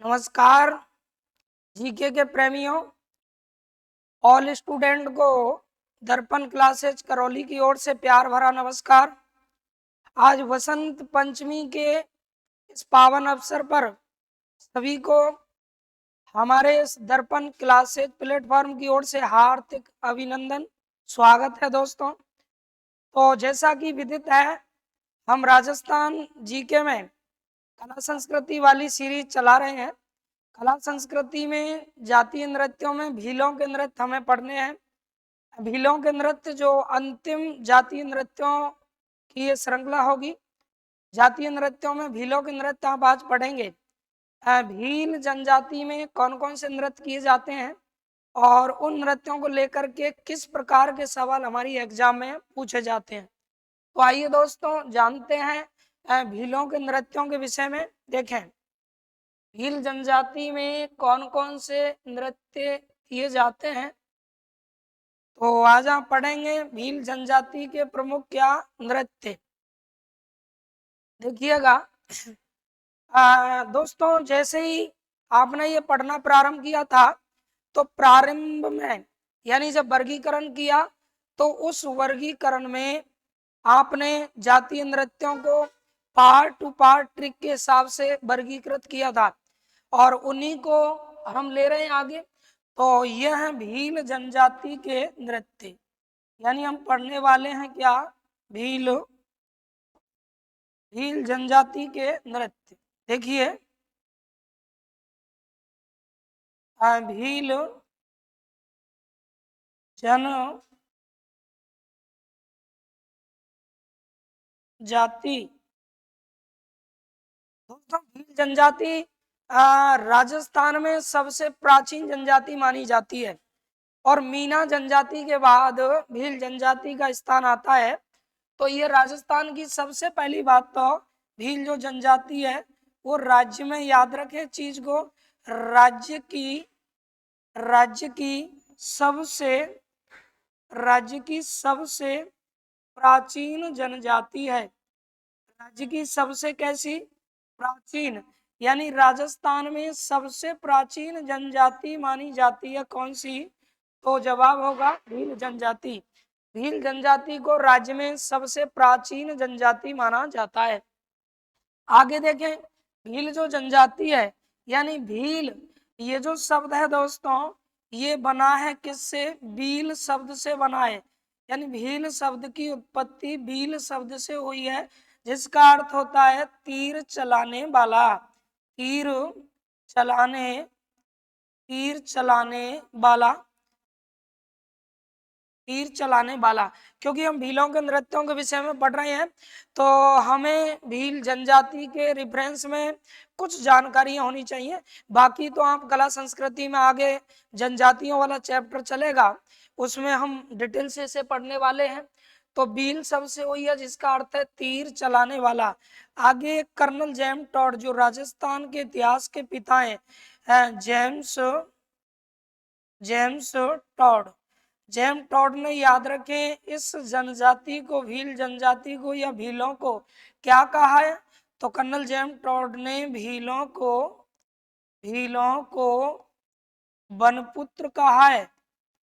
नमस्कार जीके के प्रेमियों, ऑल स्टूडेंट को दर्पण क्लासेज करौली की ओर से प्यार भरा नमस्कार। आज वसंत पंचमी के इस पावन अवसर पर सभी को हमारे इस दर्पण क्लासेज प्लेटफॉर्म की ओर से हार्दिक अभिनंदन, स्वागत है दोस्तों। तो जैसा कि विदित है, हम राजस्थान जीके में कला संस्कृति वाली सीरीज चला रहे हैं। कला संस्कृति में जातीय नृत्यों में भीलों के नृत्य हमें पढ़ने हैं। भीलों के नृत्य जो अंतिम जातीय नृत्यों की ये श्रृंखला होगी। जातीय नृत्यों में भीलों के नृत्य आप आज पढ़ेंगे। भील जनजाति में कौन कौन से नृत्य किए जाते हैं और उन नृत्यों को लेकर के किस प्रकार के सवाल हमारी एग्जाम में पूछे जाते हैं। तो आइए दोस्तों जानते हैं भीलों के नृत्यों के विषय में। देखें, भील जनजाति में कौन कौन से नृत्य किए जाते हैं। तो आज आप पढ़ेंगे भील जनजाति के प्रमुख क्या नृत्य। देखिएगा दोस्तों, जैसे ही आपने ये पढ़ना प्रारंभ किया था तो प्रारंभ में यानी जब वर्गीकरण किया तो उस वर्गीकरण में आपने जातीय नृत्यों को पार्ट टू पार्ट ट्रिक के हिसाब से वर्गीकृत किया था और उन्हीं को हम ले रहे हैं आगे। तो यह है भील जनजाति के नृत्य, यानी हम पढ़ने वाले हैं क्या, भील जनजाति के नृत्य। देखिए, भील जन जाति। दोस्तों, भील जनजाति राजस्थान में सबसे प्राचीन जनजाति मानी जाती है और मीना जनजाति के बाद भील जनजाति का स्थान आता है। तो ये राजस्थान की सबसे पहली बात तो भील जो जनजाति है वो राज्य में, याद रखें चीज को, राज्य की सबसे प्राचीन जनजाति है। राज्य की सबसे कैसी प्राचीन, यानी राजस्थान में सबसे प्राचीन जनजाति मानी जाती है कौन सी। तो जवाब होगा भील जनजाति। भील जनजाति को राज्य में सबसे प्राचीन जनजाति माना जाता है। आगे देखें, भील जो जनजाति है यानी भील, ये जो शब्द है दोस्तों ये बना है किससे, बील शब्द से बना है। यानी भील शब्द की उत्पत्ति बील शब्द से हुई है, जिसका अर्थ होता है तीर चलाने वाला। तीर चलाने वाला। क्योंकि हम भीलों के नृत्यों के विषय में पढ़ रहे हैं तो हमें भील जनजाति के रेफरेंस में कुछ जानकारियां होनी चाहिए। बाकी तो आप कला संस्कृति में आगे जनजातियों वाला चैप्टर चलेगा, उसमें हम डिटेल से इसे पढ़ने वाले हैं। तो भील सबसे वही है जिसका अर्थ है तीर चलाने वाला। आगे कर्नल जेम्स टॉड जो राजस्थान के इतिहास के पिता हैं, जेम्स टॉड ने, याद रखें, इस जनजाति को, भील जनजाति को या भीलों को क्या कहा है। तो कर्नल जेम्स टॉड ने भीलों को बनपुत्र कहा है।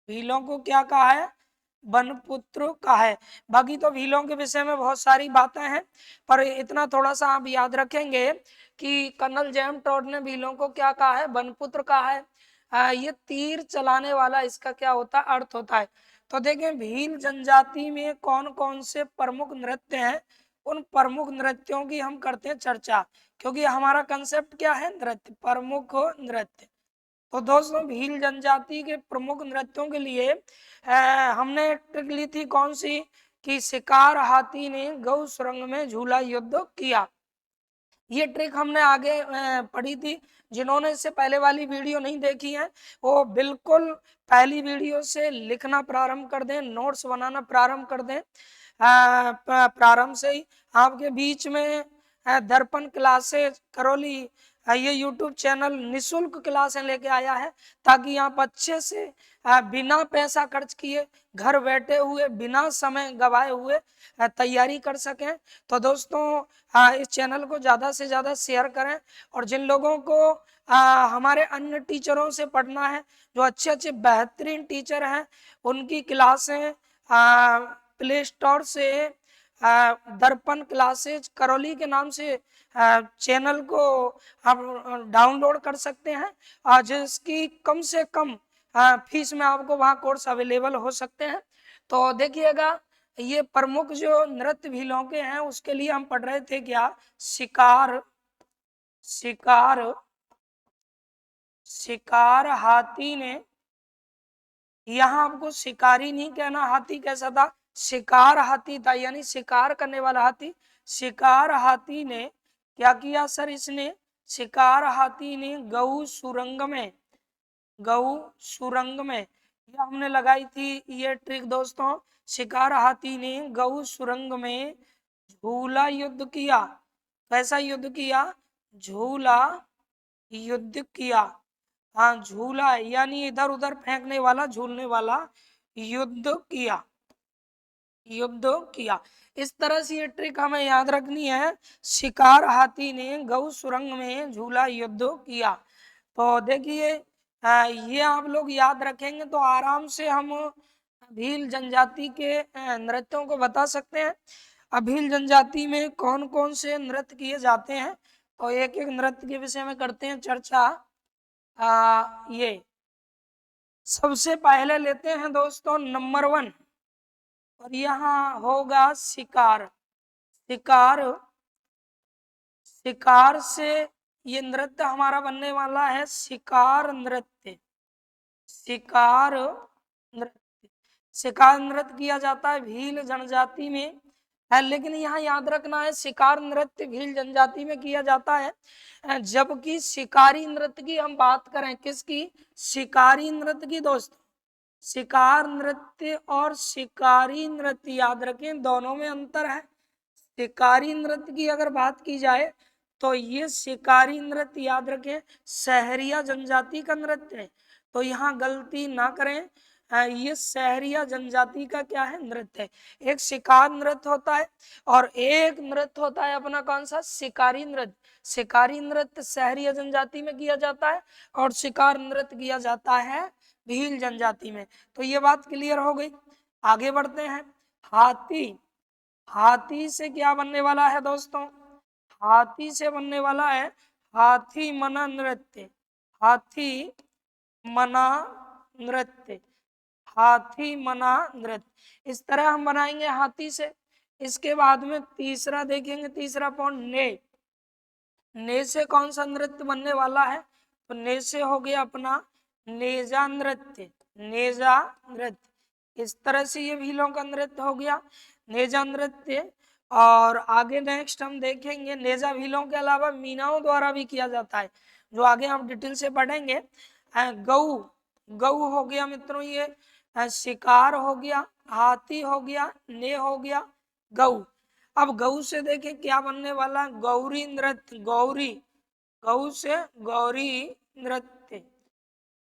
भीलों को क्या कहा है, बनपुत्र कहा है। बाकी तो भीलों के विषय में बहुत सारी बातें हैं, पर इतना थोड़ा सा आप याद रखेंगे कि कर्नल जेम्स टॉड ने भीलों को क्या कहा है, बनपुत्र कहा है। ये तीर चलाने वाला इसका क्या होता है, अर्थ होता है। तो देखें, भील जनजाति में कौन कौन से प्रमुख नृत्य हैं, उन प्रमुख नृत्यों की हम करते हैं चर्चा, क्योंकि हमारा कंसेप्ट क्या है, नृत्य, प्रमुख नृत्य। तो दोस्तों, भील जनजाति के प्रमुख नृत्यों के लिए हमने ट्रिक ली थी कौन सी, कि शिकार हाथी ने गौ सुरंग में झूला युद्ध किया। ये ट्रिक हमने आगे पढ़ी थी। जिन्होंने इससे पहले वाली वीडियो नहीं देखी है वो बिल्कुल पहली वीडियो से लिखना प्रारंभ कर दें, नोट्स बनाना प्रारंभ कर दें। प्रारंभ से ही आपके बीच में दर्पण क्लासेज करौली ये यूट्यूब चैनल निशुल्क क्लासें लेके आया है, ताकि आप अच्छे से बिना पैसा खर्च किए घर बैठे हुए बिना समय गवाए हुए तैयारी कर सकें। तो दोस्तों इस चैनल को ज़्यादा से ज़्यादा शेयर करें, और जिन लोगों को हमारे अन्य टीचरों से पढ़ना है, जो अच्छे अच्छे बेहतरीन टीचर हैं, उनकी क्लासें प्ले स्टोर से दर्पण क्लासेज करौली के नाम से चैनल को आप डाउनलोड कर सकते हैं, जिसकी कम से कम फीस में आपको वहाँ कोर्स अवेलेबल हो सकते हैं। तो देखिएगा, ये प्रमुख जो नृत्य भीलों के हैं उसके लिए हम पढ़ रहे थे क्या, शिकार, शिकार, शिकार हाथी ने, यहाँ आपको शिकारी नहीं कहना, हाथी कैसा था, शिकार हाथी था, यानी शिकार करने वाला हाथी। शिकार हाथी ने क्या किया सर, इसने शिकार हाथी ने गऊ सुरंग में, गऊ सुरंग में, ये हमने लगाई थी ये ट्रिक दोस्तों। शिकार हाथी ने गऊ सुरंग में झूला युद्ध किया। कैसा युद्ध किया, झूला युद्ध किया। हाँ, झूला यानी इधर उधर फेंकने वाला, झूलने वाला, युद्ध किया, युद्ध किया। इस तरह से ये ट्रिक हमें याद रखनी है, शिकार हाथी ने गऊ सुरंग में झूला युद्ध किया। तो देखिए ये आप लोग याद रखेंगे तो आराम से हम भील जनजाति के नृत्यों को बता सकते हैं। अब भील जनजाति में कौन कौन से नृत्य किए जाते हैं, तो एक एक नृत्य के विषय में करते हैं चर्चा। ये सबसे पहले लेते हैं दोस्तों नंबर 1, और यहाँ होगा शिकार। शिकार, शिकार से ये नृत्य हमारा बनने वाला है शिकार नृत्य। शिकार नृत्य, शिकार नृत्य किया जाता है भील जनजाति में है, लेकिन यहाँ याद रखना है शिकार नृत्य भील जनजाति में किया जाता है, जबकि शिकारी नृत्य की हम बात करें, किसकी, शिकारी नृत्य की दोस्तों। शिकार नृत्य और शिकारी नृत्य याद रखें, दोनों में अंतर है। शिकारी नृत्य की अगर बात की जाए तो ये शिकारी नृत्य याद रखें सहरिया जनजाति का नृत्य है, तो यहाँ गलती ना करें, ये सहरिया जनजाति का क्या है, नृत्य है। एक शिकार नृत्य होता है और एक नृत्य होता है अपना कौन सा, शिकारी नृत्य। शिकारी नृत्य सहरिया जनजाति में किया जाता है और शिकार नृत्य किया जाता है भील जनजाति में। तो ये बात क्लियर हो गई। आगे बढ़ते हैं। हाथी, हाथी से क्या बनने वाला है दोस्तों, हाथी से बनने वाला है हाथी मना नृत्य। हाथी मना नृत्य, हाथी मना नृत्य, इस तरह हम बनाएंगे हाथी से। इसके बाद में तीसरा देखेंगे, तीसरा पॉइंट ने। ने से कौन सा नृत्य बनने वाला है, तो ने से हो गया अपना नेजा नृत्य। नेजा नृत्य, इस तरह से ये भीलों का नृत्य हो गया नेजा नृत्य। और आगे नेक्स्ट हम देखेंगे नेजा भीलों के अलावा मीनाओं द्वारा भी किया जाता है, जो आगे हम डिटेल से पढ़ेंगे। गऊ, गऊ हो गया मित्रों, ये शिकार हो गया, हाथी हो गया, ने हो गया, गऊ। अब गऊ से देखें क्या बनने वाला, गौरी नृत्य। गौरी, गऊ से गौरी नृत्य,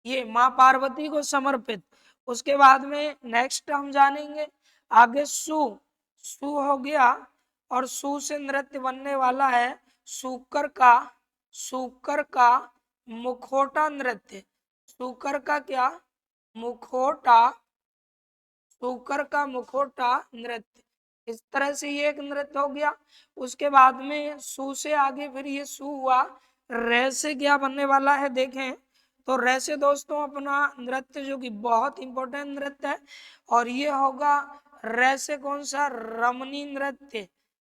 ये माँ पार्वती को समर्पित। उसके बाद में नेक्स्ट हम जानेंगे आगे सु, सु हो गया, और सु से नृत्य बनने वाला है सूकर का, सूकर का मुखोटा नृत्य। सूकर का क्या, मुखोटा, सूकर का मुखोटा नृत्य। इस तरह से ये एक नृत्य हो गया। उसके बाद में सु से आगे फिर ये सु हुआ, रे से क्या बनने वाला है देखें, तो रे से दोस्तों अपना नृत्य जो कि बहुत इंपॉर्टेंट नृत्य है, और ये होगा रे से कौन सा, रमणी नृत्य।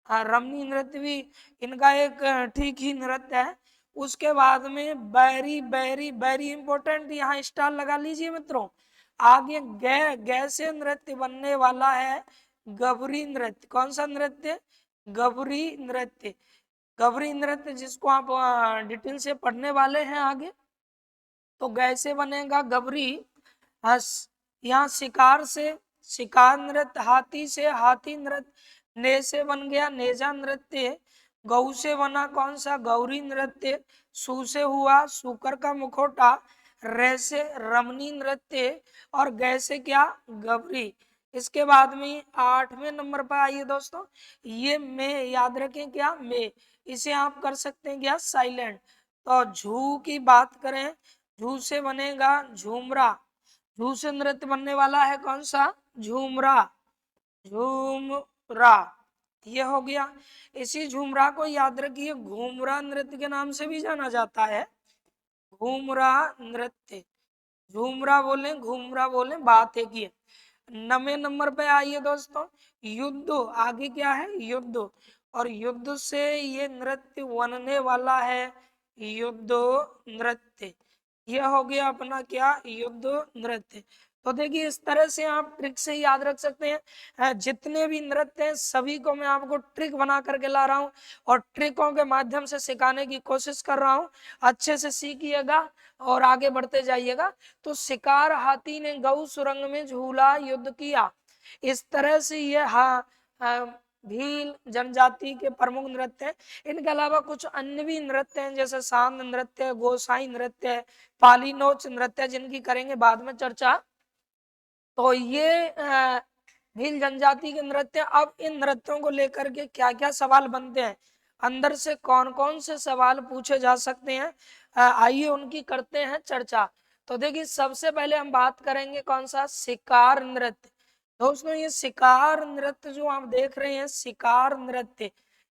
हाँ, रमणी नृत्य भी इनका एक ठीक ही नृत्य है। उसके बाद में बैरी, बैरी, बैरी इंपॉर्टेंट, यहाँ स्टार लगा लीजिए मित्रों। आगे गे, गे से नृत्य बनने वाला है गबरी नृत्य। कौन सा नृत्य, गबरी नृत्य। गबरी नृत्य जिसको आप डिटेल से पढ़ने वाले हैं आगे, तो कैसे बनेगा गबरी। यहाँ शिकार से शिकार नृत्य, हाथी से हाथी नृत्य, ने से बन गया नेजा नृत्य, गौ से बना कौन सा गौरी नृत्य, सु से हुआ शुकर का मुखौटा, रे से रमणी नृत्य और गै से क्या गबरी। इसके बाद में 8वें नंबर पर आइए दोस्तों, ये में याद रखें क्या में, इसे आप कर सकते हैं क्या साइलेंट। तो झू की बात करें, झू से बनेगा झूमरा, झू से नृत्य बनने वाला है कौन सा झूमरा, झूमरा ये हो गया। इसी झूमरा को याद रखिए घूमरा नृत्य के नाम से भी जाना जाता है, घूमरा नृत्य, झूमरा बोले घूमरा बोले बात एक ही है। 9वें नंबर पे आइए दोस्तों, युद्ध, आगे क्या है युद्ध, और युद्ध से ये नृत्य बनने वाला है युद्ध नृत्य, यह हो गया अपना क्या युद्ध नृत्य। तो देखिए इस तरह से आप ट्रिक से याद रख सकते हैं। जितने भी नृत्य हैं सभी को मैं आपको ट्रिक बना करके ला रहा हूँ और ट्रिकों के माध्यम से सिखाने की कोशिश कर रहा हूँ। अच्छे से सीखिएगा और आगे बढ़ते जाइएगा। तो शिकार हाथी ने गऊ सुरंग में झूला युद्ध किया, इस तरह से ये भील जनजाति के प्रमुख नृत्य हैं। इनके अलावा कुछ अन्य भी नृत्य हैं जैसे सांद नृत्य, गोसाई नृत्य, पालीनोच नृत्य, जिनकी करेंगे बाद में चर्चा। तो ये भील जनजाति के नृत्य। अब इन नृत्यों को लेकर के क्या क्या सवाल बनते हैं, अंदर से कौन कौन से सवाल पूछे जा सकते हैं, आइए उनकी करते हैं चर्चा। तो देखिए सबसे पहले हम बात करेंगे कौन सा शिकार नृत्य। दोस्तों ये शिकार नृत्य जो आप देख रहे हैं शिकार नृत्य,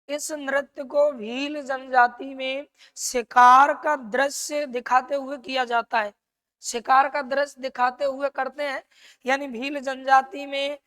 इस नृत्य को भील जनजाति में शिकार का दृश्य दिखाते हुए किया जाता है, शिकार का दृश्य दिखाते हुए करते हैं। यानी भील जनजाति में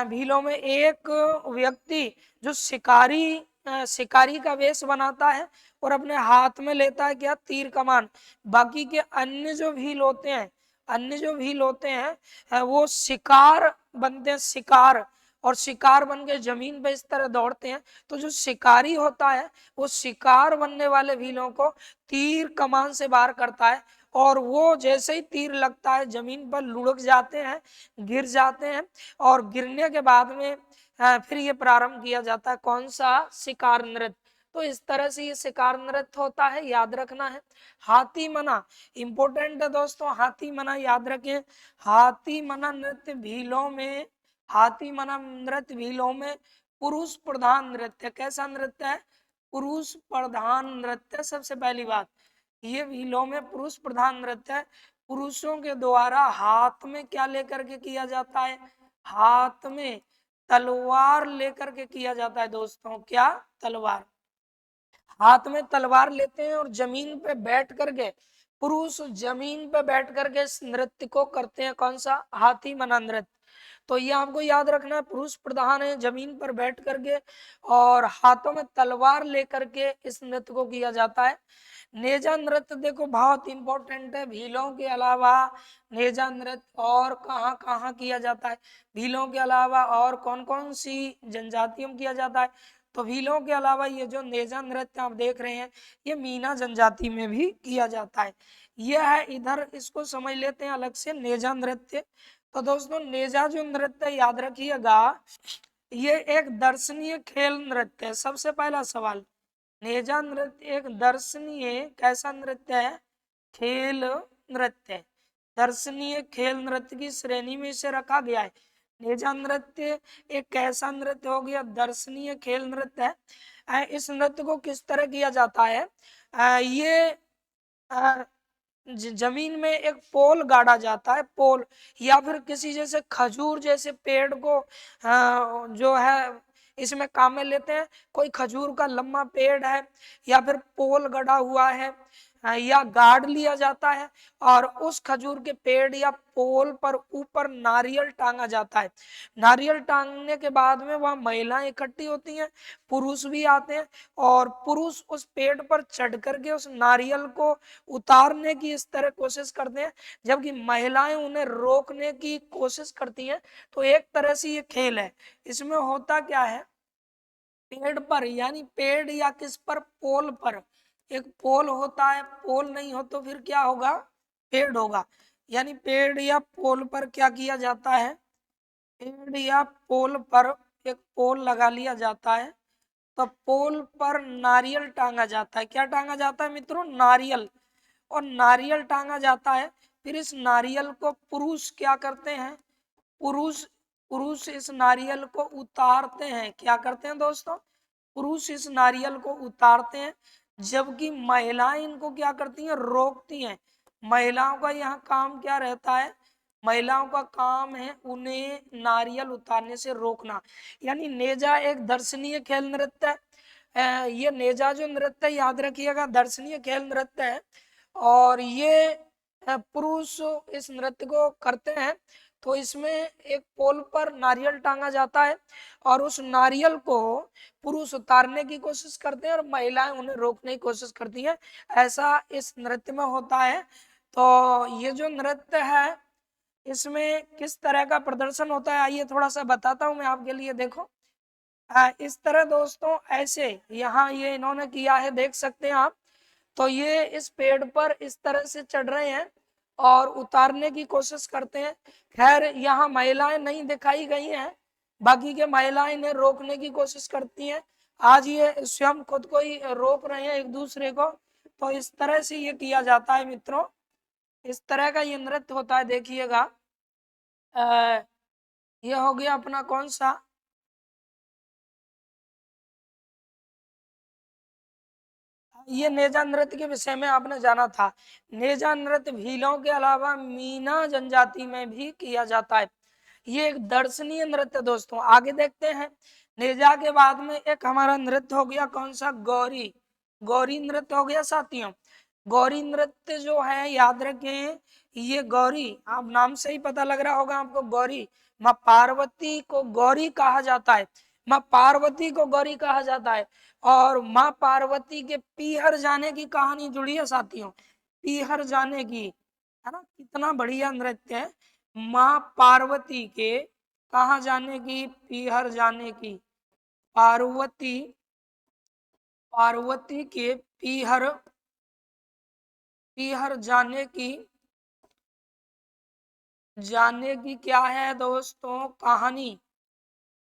भीलों में एक व्यक्ति जो शिकारी का वेश बनाता है और अपने हाथ में लेता है क्या तीर कमान। बाकी के अन्य जो भील होते हैं, अन्य जो भील होते हैं वो शिकार बनते हैं, शिकार, और शिकार बन के जमीन पे इस तरह दौड़ते हैं। तो जो शिकारी होता है वो शिकार बनने वाले भीलों को तीर कमान से वार करता है और वो जैसे ही तीर लगता है जमीन पर लुढ़क जाते हैं, गिर जाते हैं, और गिरने के बाद में फिर ये प्रारंभ किया जाता है कौन सा शिकार नृत्य। तो इस तरह से ये शिकार नृत्य होता है, याद रखना है। हाथी मना इंपॉर्टेंट है दोस्तों, हाथी मना याद रखें। हाथी मना नृत्य भीलों में, हाथी मना नृत्य भीलों में पुरुष प्रधान नृत्य। कैसा नृत्य है, पुरुष प्रधान नृत्य। सबसे पहली बात ये भीलों में पुरुष प्रधान नृत्य है। पुरुषों के द्वारा हाथ में क्या लेकर के किया जाता है, हाथ में तलवार लेकर के किया जाता है दोस्तों, क्या तलवार, हाथ में तलवार लेते हैं और जमीन पे बैठ करके पुरुष जमीन पे बैठ करके इस नृत्य को करते हैं कौन सा हाथी मना नृत्य। तो ये आपको याद रखना है, पुरुष प्रधान है, जमीन पर बैठ करके और हाथों में तलवार लेकर के इस नृत्य को किया जाता है। नेजा नृत्य देखो बहुत इंपॉर्टेंट है, भीलों के अलावा नेजा नृत्य और कहाँ कहाँ किया जाता है, भीलों के अलावा और कौन कौन सी जनजातियों में किया जाता है। तो भीलों के अलावा ये जो नेजा नृत्य आप देख रहे हैं ये मीना जनजाति में भी किया जाता है। यह है इधर, इसको समझ लेते हैं अलग से नेजा नृत्य। तो दोस्तों नेजा जो नृत्य याद रखिएगा ये एक दर्शनीय खेल नृत्य है। सबसे पहला सवाल, नेजा नृत्य एक दर्शनीय कैसा नृत्य है, खेल नृत्य है, दर्शनीय खेल नृत्य की श्रेणी में इसे रखा गया है। नेजा नृत्य एक कैसा नृत्य हो गया, दर्शनीय खेल नृत्य है। इस नृत्य को किस तरह किया जाता है, ये जमीन में एक पोल गाड़ा जाता है, पोल या फिर किसी जैसे खजूर जैसे पेड़ को जो है इसमें काम में लेते हैं। कोई खजूर का लंबा पेड़ है या फिर पोल गड़ा हुआ है या गाड़ लिया जाता है और उस खजूर के पेड़ या पोल पर ऊपर नारियल टांगा जाता है। नारियल टांगने के बाद में वह महिलाएं इकट्ठी होती हैं, पुरुष भी आते हैं और पुरुष उस पेड़ पर चढ़ करके उस नारियल को उतारने की इस तरह कोशिश करते हैं, जबकि महिलाएं उन्हें रोकने की कोशिश करती हैं। तो एक तरह से ये खेल है। इसमें होता क्या है, पेड़ पर यानी पेड़ या किस पर पोल पर, एक पोल होता है, पोल नहीं हो तो फिर क्या होगा पेड़ होगा, यानी पेड़ या पोल पर क्या किया जाता है, पेड़ या पोल पर एक पोल लगा लिया जाता है तो पोल पर नारियल टांगा जाता है। क्या टांगा जाता है मित्रों? नारियल। और नारियल टांगा जाता है, फिर इस नारियल को पुरुष क्या करते हैं? पुरुष पुरुष इस नारियल को उतारते हैं। क्या करते हैं दोस्तों? पुरुष इस नारियल को उतारते हैं, जबकि महिलाएं इनको क्या करती हैं? रोकती हैं। महिलाओं का यहाँ काम क्या रहता है? महिलाओं का काम है उन्हें नारियल उतारने से रोकना। यानी नेजा एक दर्शनीय खेल नृत्य है। ये नेजा जो नृत्य है, याद रखिएगा, दर्शनीय खेल नृत्य है। और ये पुरुष इस नृत्य को करते हैं। तो इसमें एक पोल पर नारियल टांगा जाता है और उस नारियल को पुरुष उतारने की कोशिश करते हैं और महिलाएं उन्हें रोकने की कोशिश करती हैं। ऐसा इस नृत्य में होता है। तो ये जो नृत्य है, इसमें किस तरह का प्रदर्शन होता है, आइए थोड़ा सा बताता हूं मैं आपके लिए। देखो, इस तरह दोस्तों, ऐसे यहाँ ये इन्होंने किया है, देख सकते हैं आप। तो ये इस पेड़ पर इस तरह से चढ़ रहे हैं और उतारने की कोशिश करते हैं। खैर, यहाँ महिलाएं नहीं दिखाई गई हैं, बाकी के महिलाएं इन्हें रोकने की कोशिश करती हैं। आज ये स्वयं खुद को ही रोक रहे हैं एक दूसरे को। तो इस तरह से ये किया जाता है मित्रों। इस तरह का ये नृत्य होता है। देखिएगा, ये हो गया अपना कौन सा, ये नेजा नृत्य के विषय में आपने जाना था। नेजा नृत्य भीलों के अलावा मीना जनजाति में भी किया जाता है। ये एक दर्शनीय नृत्य दोस्तों। आगे देखते हैं। नेजा के बाद में एक हमारा नृत्य हो गया कौन सा? गौरी। गौरी नृत्य हो गया साथियों। गौरी नृत्य जो है, याद रखें, ये गौरी, आप नाम से ही पता लग रहा होगा आपको, गौरी, माँ पार्वती को गौरी कहा जाता है। माँ पार्वती को गौरी कहा जाता है। और माँ पार्वती के पीहर जाने की कहानी जुड़ी है साथियों। पीहर जाने की, है ना, कितना बढ़िया नृत्य है। माँ पार्वती के कहाँ जाने की? पीहर जाने की। पार्वती पार्वती के पीहर पीहर जाने की क्या है दोस्तों? कहानी।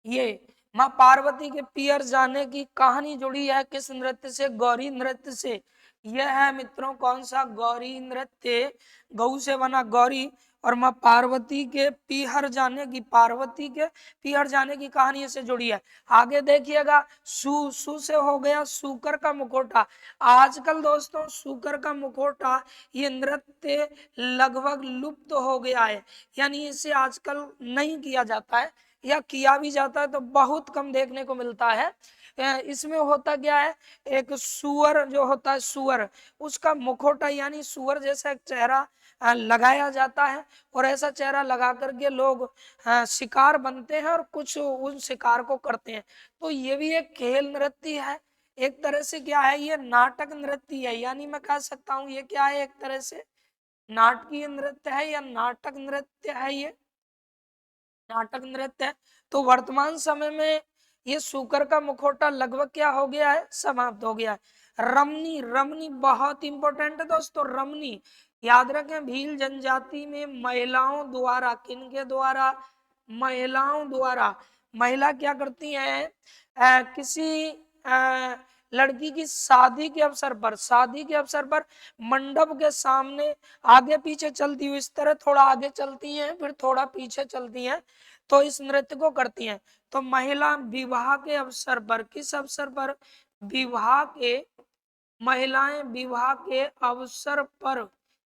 ये माँ पार्वती के पियर जाने की कहानी जुड़ी है किस नृत्य से? गौरी नृत्य से। यह है मित्रों कौन सा? गौरी नृत्य। गौ से बना गौरी और माँ पार्वती के पीहर जाने की, पार्वती के पीहर जाने की कहानी से जुड़ी है। आगे देखिएगा, सू से हो गया सूकर का मुखौटा। आजकल दोस्तों सूकर का मुखौटा, ये नृत्य लगभग लुप्त हो गया है। यानी इसे आजकल नहीं किया जाता है, या किया भी जाता है तो बहुत कम देखने को मिलता है। इसमें होता क्या है? एक सुअर जो होता है, सुअर, उसका मुखौटा यानी सुअर जैसा एक चेहरा लगाया जाता है। और ऐसा चेहरा लगा करके लोग शिकार बनते हैं और कुछ उन शिकार को करते हैं। तो ये भी एक खेल नृत्य है एक तरह से। क्या है? ये नाटक नृत्य है। यानी मैं कह सकता हूँ ये क्या है? एक तरह से नाटकीय नृत्य है या नाटक नृत्य है। ये नाटक नृत्य है। तो वर्तमान समय में ये सूकर का मुखौटा लगभग क्या हो गया है? समाप्त हो गया है। रमनी, रमनी बहुत इंपॉर्टेंट है दोस्तों। रमनी याद रखें, भील जनजाति में महिलाओं द्वारा, किनके द्वारा? महिलाओं द्वारा। महिला क्या करती हैं? किसी लड़की की शादी के अवसर पर, शादी के अवसर पर मंडप के सामने आगे पीछे चलती हुई, इस तरह थोड़ा आगे चलती हैं फिर थोड़ा पीछे चलती हैं, तो इस नृत्य को करती हैं। तो महिला विवाह के अवसर पर, किस अवसर पर? विवाह के, महिलाएं विवाह के अवसर पर,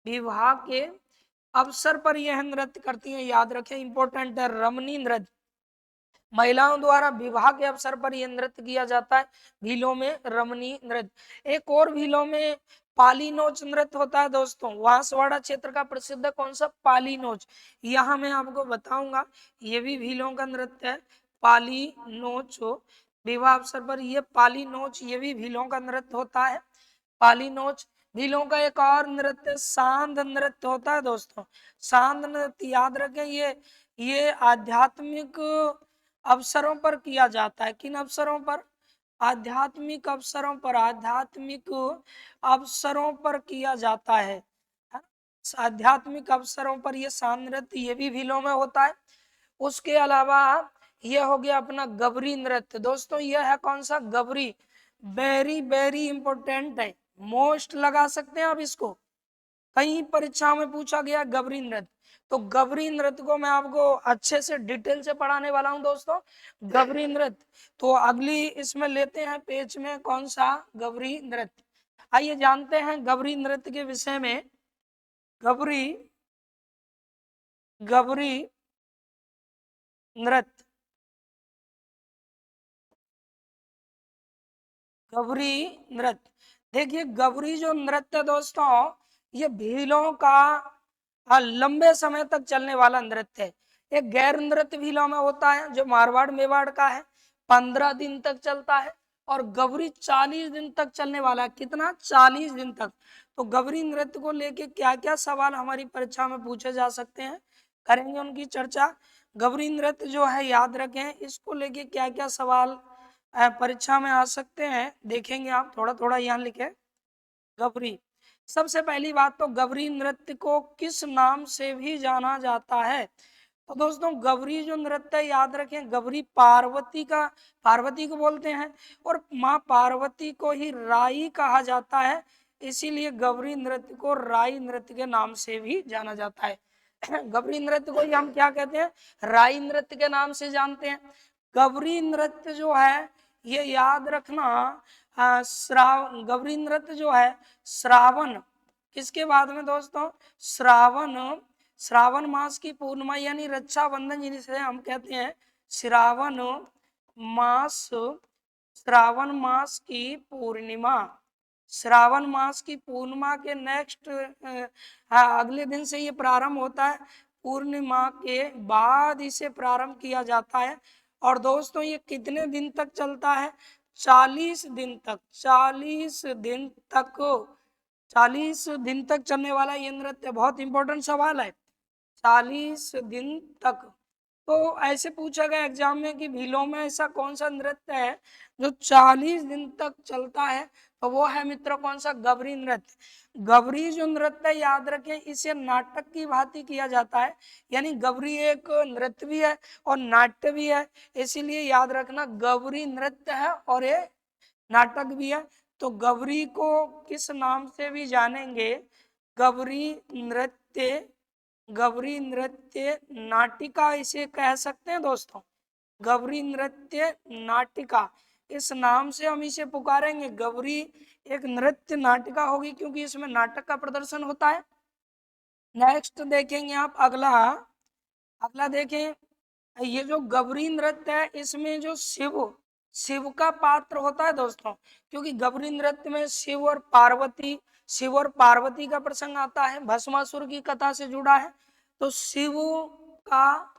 विवाह के अवसर पर यह नृत्य करती हैं। याद रखें, इंपॉर्टेंट है, रमणी नृत्य। महिलाओं द्वारा विवाह के अवसर पर यह नृत्य किया जाता है, भीलों में रमणी नृत्य। एक और भीलों में पाली नोच नृत्य होता है दोस्तों। वांसवाड़ा क्षेत्र का प्रसिद्ध कौन सा? पाली नोच। यहाँ मैं आपको बताऊंगा, ये भी भीलों का नृत्य है। पाली नोच विवाह अवसर पर, ये पाली नोच, ये भी भीलों का नृत्य होता है। पाली नोच। भीलों का एक और नृत्य सांध नृत्य होता है दोस्तों। सांध नृत्य याद रखें, ये आध्यात्मिक अवसरों पर किया जाता है। किन अवसरों पर? आध्यात्मिक अवसरों पर, आध्यात्मिक अवसरों पर किया जाता है। आध्यात्मिक अवसरों पर ये सांध नृत्य, ये भी भीलों में होता है। उसके अलावा ये हो गया अपना गबरी नृत्य। दोस्तों यह है कौन सा? गबरी। वेरी वेरी इंपॉर्टेंट है, मोस्ट लगा सकते हैं आप इसको, कई परीक्षाओं में पूछा गया गबरी नृत्य। तो गबरी नृत्य को मैं आपको अच्छे से डिटेल से पढ़ाने वाला हूं दोस्तों, गबरी नृत्य। तो अगली इसमें लेते हैं पेज में कौन सा? गबरी नृत्य। आइए जानते हैं गबरी नृत्य के विषय में। गबरी गबरी नृत्य, गबरी नृत्य। देखिए गबरी जो नृत्य है दोस्तों, ये भीलों का लंबे समय तक चलने वाला नृत्य है। एक गैर नृत्य भीलों में होता है जो मारवाड़ मेवाड़ का है, 15 दिन तक चलता है। और गबरी 40 दिन तक चलने वाला है। कितना? 40 दिन तक। तो गबरी नृत्य को लेके क्या क्या सवाल हमारी परीक्षा में पूछे जा सकते हैं, करेंगे उनकी चर्चा। गबरी नृत्य जो है याद रखें, इसको लेके क्या क्या सवाल परीक्षा में आ सकते हैं, देखेंगे आप। थोड़ा थोड़ा यहाँ लिखे। गबरी, सबसे पहली बात तो गबरी नृत्य को किस नाम से भी जाना जाता है? तो दोस्तों गबरी जो नृत्य है याद रखें, गबरी पार्वती को बोलते हैं, और माँ पार्वती को ही राई कहा जाता है, इसीलिए गबरी नृत्य को राई नृत्य के नाम से भी जाना जाता है। गबरी नृत्य को ही हम क्या कहते हैं? राई नृत्य के नाम से जानते हैं। गबरी नृत्य जो है ये याद रखना, गबरी नृत्य जो है श्रावण, किसके बाद में दोस्तों? श्रावण मास की पूर्णिमा यानी रक्षाबंधन, जिसे हम कहते हैं मास श्रावण मास की पूर्णिमा। श्रावण मास की पूर्णिमा के नेक्स्ट अगले दिन से ये प्रारंभ होता है, पूर्णिमा के बाद इसे प्रारंभ किया जाता है। और दोस्तों ये कितने दिन तक चलता है? 40 दिन तक। 40 दिन तक, 40 दिन तक चलने वाला ये नृत्य, बहुत इंपॉर्टेंट सवाल है। 40 दिन तक। तो ऐसे पूछा गया एग्जाम में कि भीलों में ऐसा कौन सा नृत्य है जो 40 दिन तक चलता है? तो वो है मित्रों कौन सा? गबरी नृत्य। गबरी जो नृत्य है याद रखें, इसे नाटक की भांति किया जाता है, यानी गबरी एक नृत्य भी है और नाट्य भी है, इसीलिए याद रखना गबरी नृत्य है और ये नाटक भी है। तो गबरी को किस नाम से भी जानेंगे? गबरी नृत्य, गबरी नृत्य नाटिका इसे कह सकते हैं दोस्तों। गबरी नृत्य नाटिका, इस नाम से हम इसे पुकारेंगे। गबरी एक नृत्य नाटिका होगी क्योंकि इसमें नाटक का प्रदर्शन होता है। नेक्स्ट देखेंगे आप, अगला देखें। ये जो गबरी नृत्य है इसमें जो शिव का पात्र होता है दोस्तों, क्योंकि गबरी नृत्य में शिव और पार्वती का प्रसंग आता है, भस्मासुर की कथा से जुड़ा है। तो का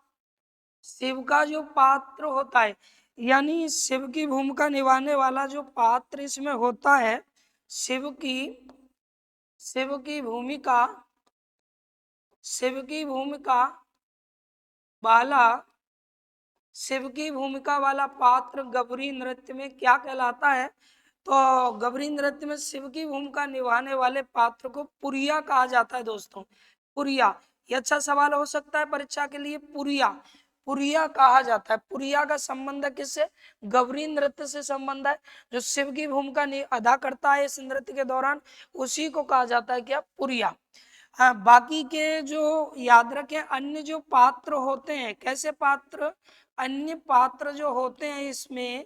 शिव का जो पात्र होता है, यानी शिव की भूमिका निभाने वाला जो पात्र इसमें होता है, शिव की भूमिका वाला शिव की भूमिका वाला पात्र गबरी नृत्य में क्या कहलाता है? तो गबरी नृत्य में शिव की भूमिका निभाने वाले पात्र को पुरिया कहा जाता है दोस्तों। पुरिया, ये अच्छा सवाल हो सकता है परीक्षा के लिए। पुरिया कहा जाता है। पुरिया का संबंध किससे? गबरी नृत्य से संबंध है। जो शिव की भूमिका अदा करता है इस नृत्य के दौरान, उसी को कहा जाता है क्या? पुरिया। हाँ, बाकी के जो याद रखें अन्य जो पात्र होते हैं, कैसे पात्र? अन्य पात्र जो होते हैं इसमें,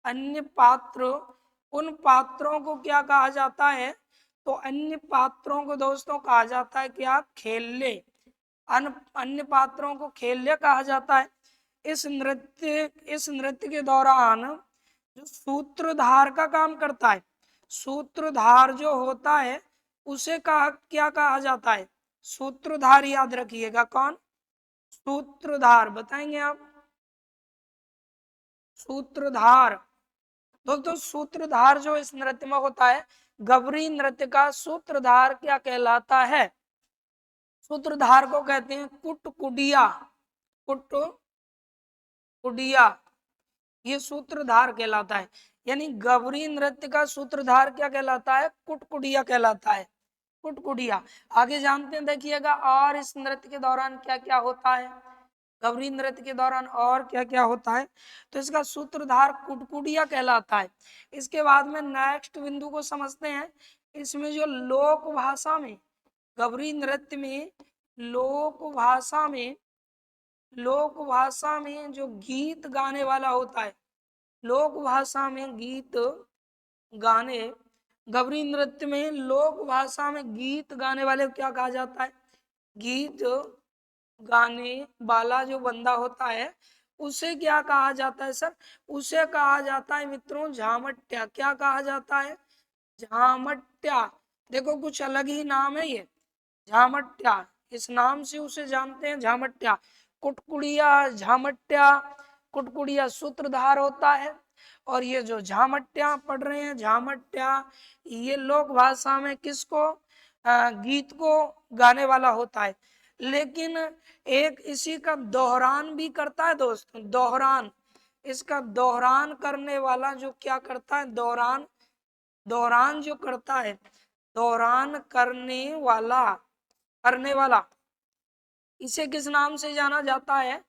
अन्य पात्र, उन पात्रों को क्या कहा जाता है? तो अन्य पात्रों को दोस्तों कहा जाता है क्या? खेल्य। अन्य पात्रों को खेल्य कहा जाता है। इस नृत्य के दौरान जो सूत्रधार का काम करता है, सूत्रधार जो होता है उसे क्या कहा जाता है? सूत्रधार, याद रखिएगा। कौन? सूत्रधार, बताएंगे आप? सूत्रधार। दोस्तों सूत्रधार जो इस नृत्य में होता है, गबरी नृत्य का सूत्रधार क्या कहलाता है? सूत्रधार को कहते हैं कुटकुडिया। कुटकुडिया, ये सूत्रधार कहलाता है। यानी गबरी नृत्य का सूत्रधार क्या कहलाता है? कुटकुडिया कहलाता है। कुटकुडिया। आगे जानते हैं, देखिएगा। और इस नृत्य के दौरान क्या क्या होता है? गौरी नृत्य के दौरान और क्या क्या होता है, तो इसका सूत्रधार कुटकुटिया कहलाता है। इसके बाद में नेक्स्ट बिंदु को समझते हैं। इसमें जो लोक भाषा में, गौरी नृत्य में लोक भाषा में जो गीत गाने वाला होता है, लोक भाषा में गीत गाने, गौरी नृत्य में लोक भाषा में गीत गाने वाले को क्या कहा जाता है, गीत गाने वाला जो बंदा होता है उसे क्या कहा जाता है सर, उसे कहा जाता है मित्रों झामट्या। क्या कहा जाता है, झामट्या। देखो कुछ अलग ही नाम है ये, झामट्या, इस नाम से उसे जानते हैं, झामट्या। कुटकुड़िया, झामट्या, कुटकुड़िया सूत्रधार होता है, और ये जो झामट्या पढ़ रहे हैं, झामट्या, ये लोक भाषा में किसको, गीत को गाने वाला होता है। लेकिन एक इसी का दोहरान भी करता है दोस्तों, दोहरान, इसका दोहरान करने वाला जो क्या करता है, दोहरान, दोहरान जो करता है, दोहरान करने वाला इसे किस नाम से जाना जाता है,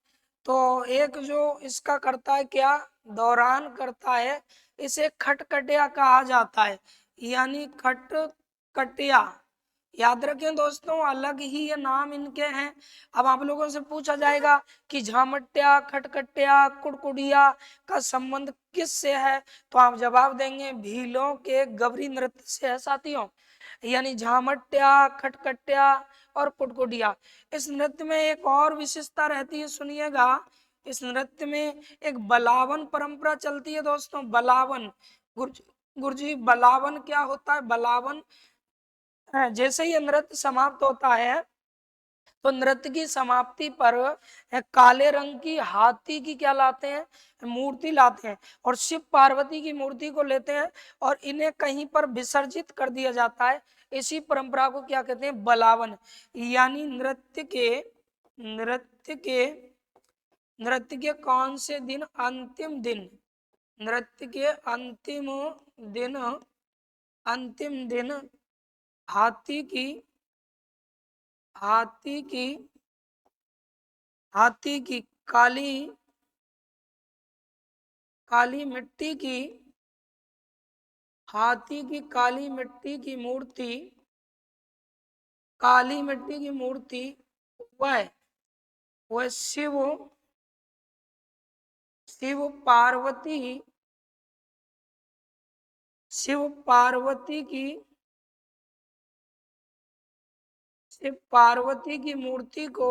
तो एक जो इसका करता है क्या, दोहरान करता है, इसे खटकटिया कहा जाता है, यानी खटकटिया। याद रखें दोस्तों, अलग ही ये नाम इनके हैं। अब आप लोगों से पूछा जाएगा कि झामट्या, खटखटिया, कुड़कुड़िया का संबंध किससे है, तो आप जवाब देंगे भीलों के गौरी नृत्य से है साथियों। यानी झामट्या, खटखटिया और कुड़कुड़िया। इस नृत्य में एक और विशेषता रहती है, सुनिएगा। इस नृत्य में एक बलावन परंपरा चलती है दोस्तों, बलावन। गुरुजी बलावन क्या होता है, बलावन, जैसे ही नृत्य समाप्त होता है तो नृत्य की समाप्ति पर काले रंग की हाथी की क्या लाते हैं, मूर्ति लाते हैं, और शिव पार्वती की मूर्ति को लेते हैं और इन्हें कहीं पर विसर्जित कर दिया जाता है। इसी परंपरा को क्या कहते हैं, बलावन। यानी नृत्य के कौन से दिन, अंतिम दिन, नृत्य के अंतिम दिन हाथी की काली मिट्टी की, हाथी की काली मिट्टी की मूर्ति, काली मिट्टी की मूर्ति वह शिव पार्वती शिव पार्वती की मूर्ति को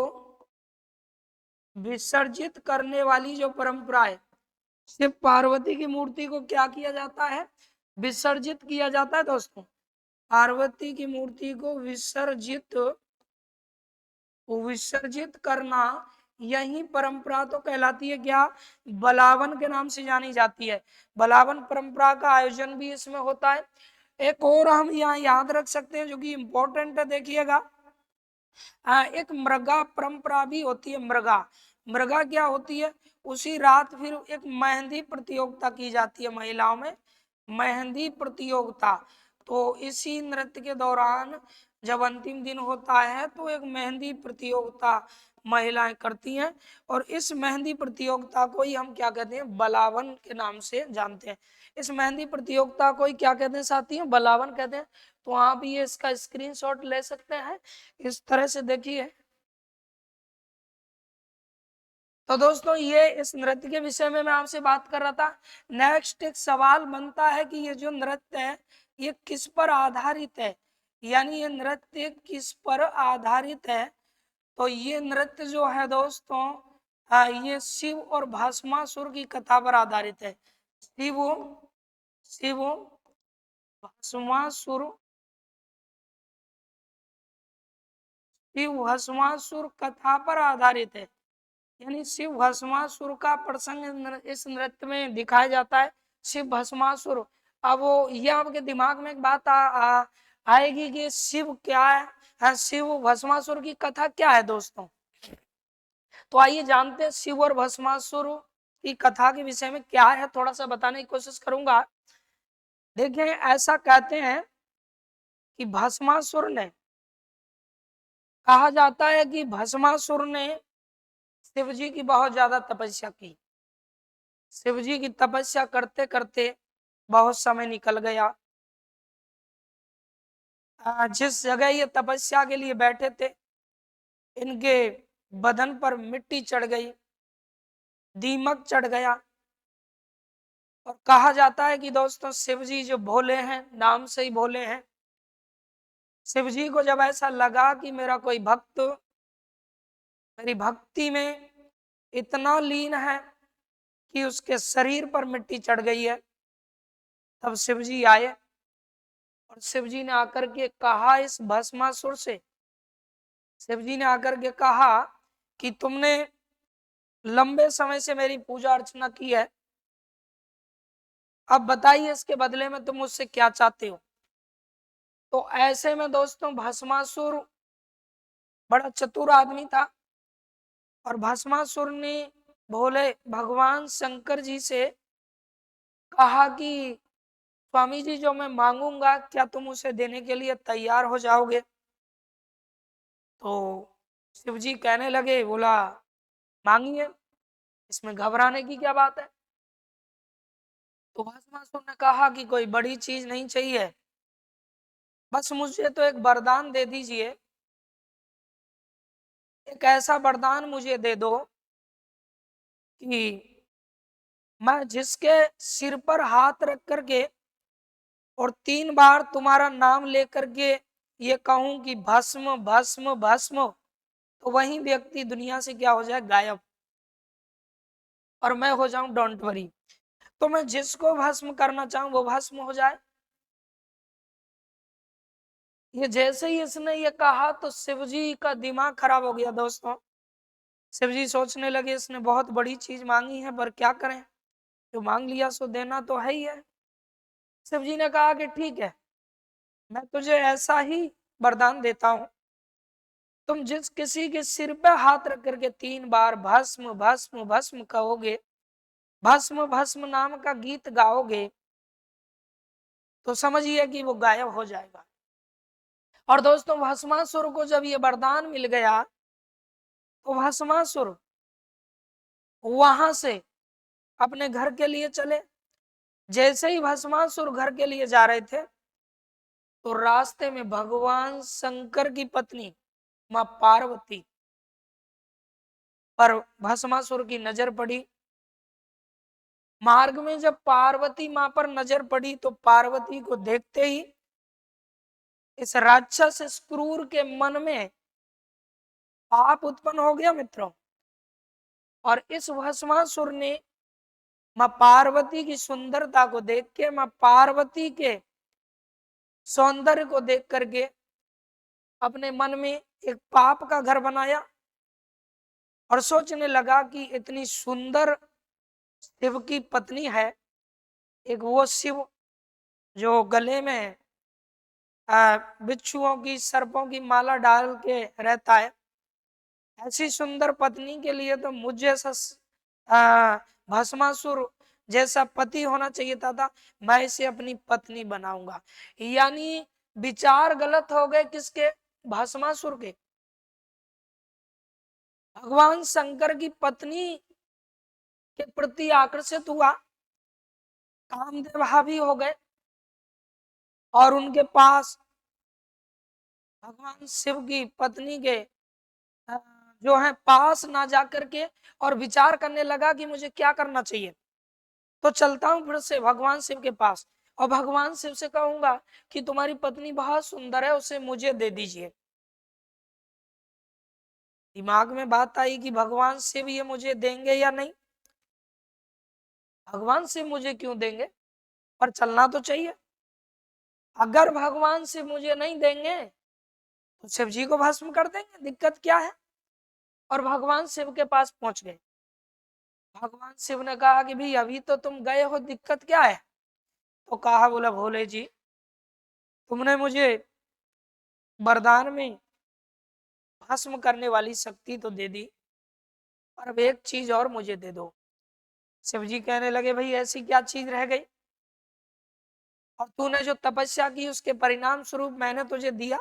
विसर्जित करने वाली जो परंपरा है, शिव पार्वती की मूर्ति को क्या किया जाता है, विसर्जित किया जाता है दोस्तों। पार्वती की मूर्ति को विसर्जित करना, यही परंपरा तो कहलाती है क्या, बलावन के नाम से जानी जाती है। बलावन परंपरा का आयोजन भी इसमें होता है। एक और हम यहाँ याद रख सकते हैं जो कि इम्पोर्टेंट है, देखिएगा। एक मृगा परंपरा भी होती है। मृगा क्या होती है, उसी रात फिर एक मेहंदी प्रतियोगिता की जाती है महिलाओं में, मेहंदी प्रतियोगिता। तो इसी नृत्य के दौरान जब अंतिम दिन होता है तो एक मेहंदी प्रतियोगिता महिलाएं करती हैं, और इस मेहंदी प्रतियोगिता को ही हम क्या कहते हैं, बलावन के नाम से जानते हैं। इस मेहंदी प्रतियोगिता को ही क्या कहते हैं साथियों, बलावन कहते हैं। तो आप ये इसका स्क्रीनशॉट ले सकते हैं, इस तरह से देखिए। तो दोस्तों ये इस नृत्य के विषय में मैं आपसे बात कर रहा था। नेक्स्ट एक सवाल बनता है कि ये जो नृत्य है ये किस पर आधारित है, यानी ये नृत्य किस पर आधारित है। तो ये नृत्य जो है दोस्तों, ये शिव और भस्मासुर की कथा पर आधारित है। शिव भस्मासुर भस्मासुर कथा पर आधारित है, यानी शिव भस्मासुर का प्रसंग इस नृत्य में दिखाया जाता है। शिव भस्मासुर, अब वो ये आपके दिमाग में एक बात आएगी कि शिव क्या है, शिव भस्मासुर की कथा क्या है दोस्तों। तो आइए जानते हैं शिव और भस्मासुर की कथा के विषय में क्या है, थोड़ा सा बताने की कोशिश करूंगा। देखिए ऐसा कहते हैं कि भस्मासुर ने, कहा जाता है कि भस्मासुर ने शिव जी की बहुत ज्यादा तपस्या की। शिव जी की तपस्या करते करते बहुत समय निकल गया। जिस जगह ये तपस्या के लिए बैठे थे, इनके बदन पर मिट्टी चढ़ गई, दीमक चढ़ गया। और कहा जाता है कि दोस्तों शिव जी जो भोले हैं, नाम से ही भोले हैं। शिव जी को जब ऐसा लगा कि मेरा कोई भक्त मेरी भक्ति में इतना लीन है कि उसके शरीर पर मिट्टी चढ़ गई है, तब शिव जी आए और शिव जी ने आकर के कहा इस भस्मासुर से, शिव जी ने आकर के कहा कि तुमने लंबे समय से मेरी पूजा अर्चना की है, अब बताइए इसके बदले में तुम मुझसे क्या चाहते हो। तो ऐसे में दोस्तों भस्मासुर बड़ा चतुर आदमी था और भस्मासुर ने भोले भगवान शंकर जी से कहा कि स्वामी जी जो मैं मांगूंगा क्या तुम उसे देने के लिए तैयार हो जाओगे। तो शिव जी कहने लगे, बोला मांगिए, इसमें घबराने की क्या बात है। तो भस्मासुर ने कहा कि कोई बड़ी चीज नहीं चाहिए, बस मुझे तो एक वरदान दे दीजिए, एक ऐसा वरदान मुझे दे दो कि मैं जिसके सिर पर हाथ रख करके और 3 बार तुम्हारा नाम लेकर के ये कहूं कि भस्म भस्म भस्म, तो वही व्यक्ति दुनिया से क्या हो जाए, गायब, और मैं हो जाऊं डोंट वरी। तो मैं जिसको भस्म करना चाहूं वो भस्म हो जाए। ये जैसे ही इसने ये कहा तो शिव जी का दिमाग खराब हो गया दोस्तों। शिव जी सोचने लगे इसने बहुत बड़ी चीज मांगी है, पर क्या करें, जो मांग लिया सो देना तो है ही है। शिव जी ने कहा कि ठीक है, मैं तुझे ऐसा ही वरदान देता हूं, तुम जिस किसी के सिर पे हाथ रख करके 3 बार भस्म भस्म भस्म कहोगे, भस्म भस्म नाम का गीत गाओगे, तो समझिए कि वो गायब हो जाएगा। और दोस्तों भस्मासुर को जब ये वरदान मिल गया तो भस्मासुर वहां से अपने घर के लिए चले। जैसे ही भस्मासुर घर के लिए जा रहे थे तो रास्ते में भगवान शंकर की पत्नी मां पार्वती पर भस्मासुर की नजर पड़ी। मार्ग में जब पार्वती मां पर नजर पड़ी तो पार्वती को देखते ही इस राक्षस इस क्रूर के मन में पाप उत्पन्न हो गया मित्रों। और इस भस्मासुर ने मां पार्वती की सुंदरता को देख के, मां पार्वती के सौंदर्य को देख करके अपने मन में एक पाप का घर बनाया और सोचने लगा कि इतनी सुंदर शिव की पत्नी है, एक वो शिव जो गले में बिच्छुओं की सर्पों की माला डाल के रहता है, ऐसी सुंदर पत्नी के लिए तो मुझ जैसा भस्मासुर जैसा पति होना चाहिए था। मैं इसे अपनी पत्नी बनाऊंगा। यानी विचार गलत हो गए किसके, भस्मासुर के। भगवान शंकर की पत्नी के प्रति आकर्षित हुआ, कामदेव हावी हो गए और उनके पास भगवान शिव की पत्नी के जो है पास ना जा करके और विचार करने लगा कि मुझे क्या करना चाहिए। तो चलता हूं फिर से भगवान शिव के पास और भगवान शिव से कहूंगा कि तुम्हारी पत्नी बहुत सुंदर है, उसे मुझे दे दीजिए। दिमाग में बात आई कि भगवान शिव ये मुझे देंगे या नहीं, भगवान शिव मुझे क्यों देंगे, पर चलना तो चाहिए। अगर भगवान शिव मुझे नहीं देंगे तो शिव जी को भस्म कर देंगे, दिक्कत क्या है। और भगवान शिव के पास पहुंच गए। भगवान शिव ने कहा कि भाई अभी तो तुम गए हो, दिक्कत क्या है। तो कहा, बोला भोले जी तुमने मुझे वरदान में भस्म करने वाली शक्ति तो दे दी, पर अब एक चीज और मुझे दे दो। शिव जी कहने लगे, भाई ऐसी क्या चीज रह गई, और तूने जो तपस्या की उसके परिणाम स्वरूप मैंने तुझे दिया,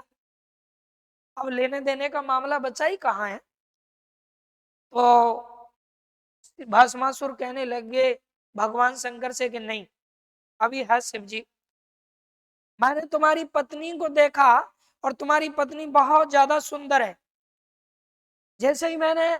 अब लेने देने का मामला बचा ही कहाँ है। तो भस्मासुर कहने लगे भगवान शंकर से कि नहीं, अभी है शिव जी, मैंने तुम्हारी पत्नी को देखा और तुम्हारी पत्नी बहुत ज्यादा सुंदर है। जैसे ही मैंने